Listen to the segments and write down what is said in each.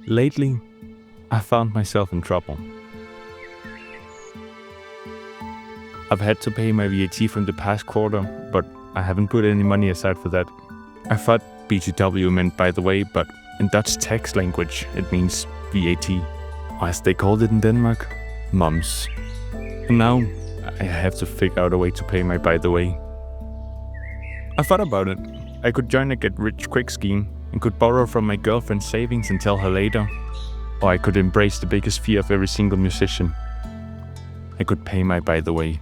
Lately, I found myself in trouble. I've had to pay my VAT from the past quarter, but I haven't put any money aside for that. I thought BTW meant by the way, but in Dutch tax language, it means VAT, or as they called it in Denmark, mums. And now, I have to figure out a way to pay my by the way. I thought about it. I could join a get-rich-quick scheme and could borrow from my girlfriend's savings and tell her later. Or I could embrace the biggest fear of every single musician. I could pay my by the way.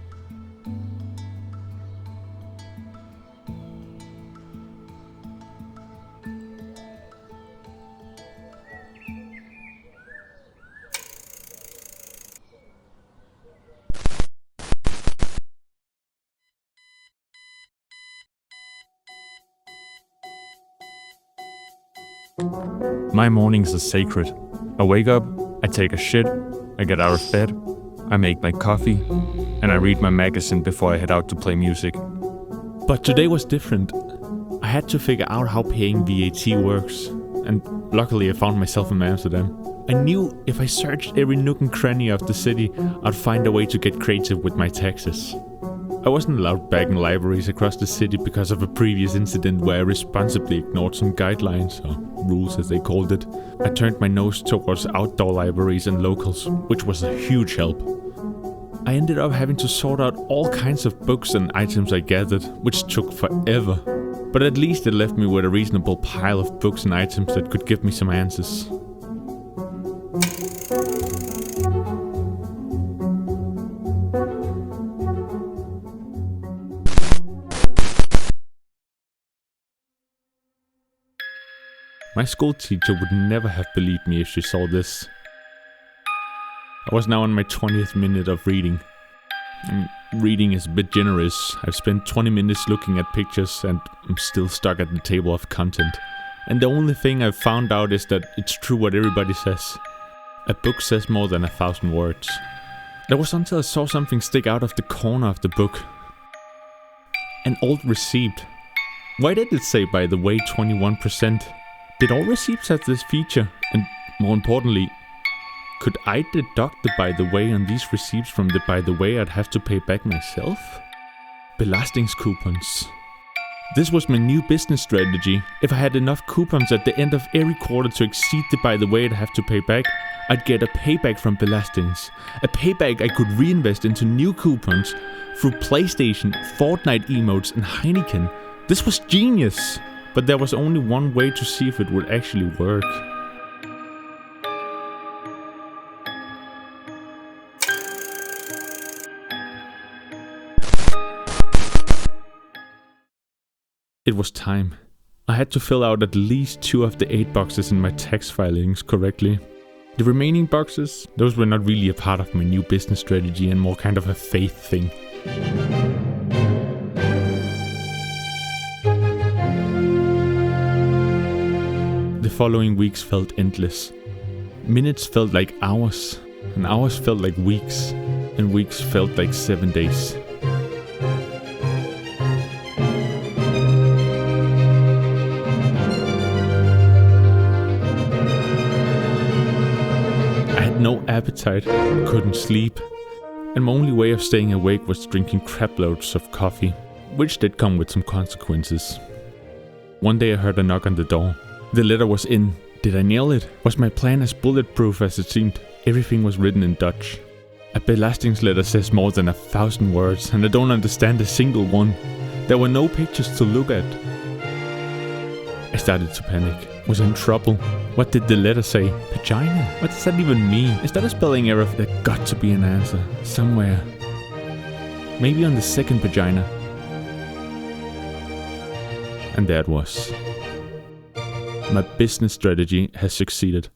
My mornings are sacred. I wake up, I take a shit, I get out of bed, I make my coffee, and I read my magazine before I head out to play music. But today was different. I had to figure out how paying VAT works, and luckily I found myself in Amsterdam. I knew if I searched every nook and cranny of the city, I'd find a way to get creative with my taxes. I wasn't allowed back in libraries across the city because of a previous incident where I responsibly ignored some guidelines, or rules as they called it. I turned my nose towards outdoor libraries and locals, which was a huge help. I ended up having to sort out all kinds of books and items I gathered, which took forever. But at least it left me with a reasonable pile of books and items that could give me some answers. My school teacher would never have believed me if she saw this. I was now on my 20th minute of reading. Reading is a bit generous. I've spent 20 minutes looking at pictures and I'm still stuck at the table of content. And the only thing I've found out is that it's true what everybody says. A book says more than 1,000 words. That was until I saw something stick out of the corner of the book. An old receipt. Why did it say, by the way, 21%? Did all receipts have this feature? And more importantly, could I deduct the by the way on these receipts from the by the way I'd have to pay back myself? Belastningscoupons. This was my new business strategy. If I had enough coupons at the end of every quarter to exceed the by the way I'd have to pay back, I'd get a payback from belastings. A payback I could reinvest into new coupons through PlayStation, Fortnite emotes and Heineken. This was genius! But there was only one way to see if it would actually work. It was time. I had to fill out at least 2 of the 8 boxes in my tax filings correctly. The remaining boxes, those were not really a part of my new business strategy and more kind of a faith thing. The following weeks felt endless. Minutes felt like hours, and hours felt like weeks, and weeks felt like 7 days. I had no appetite, couldn't sleep, and my only way of staying awake was drinking crap loads of coffee, which did come with some consequences. One day I heard a knock on the door. The letter was in. Did I nail it? Was my plan as bulletproof as it seemed? Everything was written in Dutch. A belastingletter says more than 1,000 words, and I don't understand a single one. There were no pictures to look at. I started to panic. Was I in trouble? What did the letter say? Vagina? What does that even mean? Is that a spelling error? There got to be an answer. Somewhere. Maybe on the second vagina. And there it was. My business strategy has succeeded.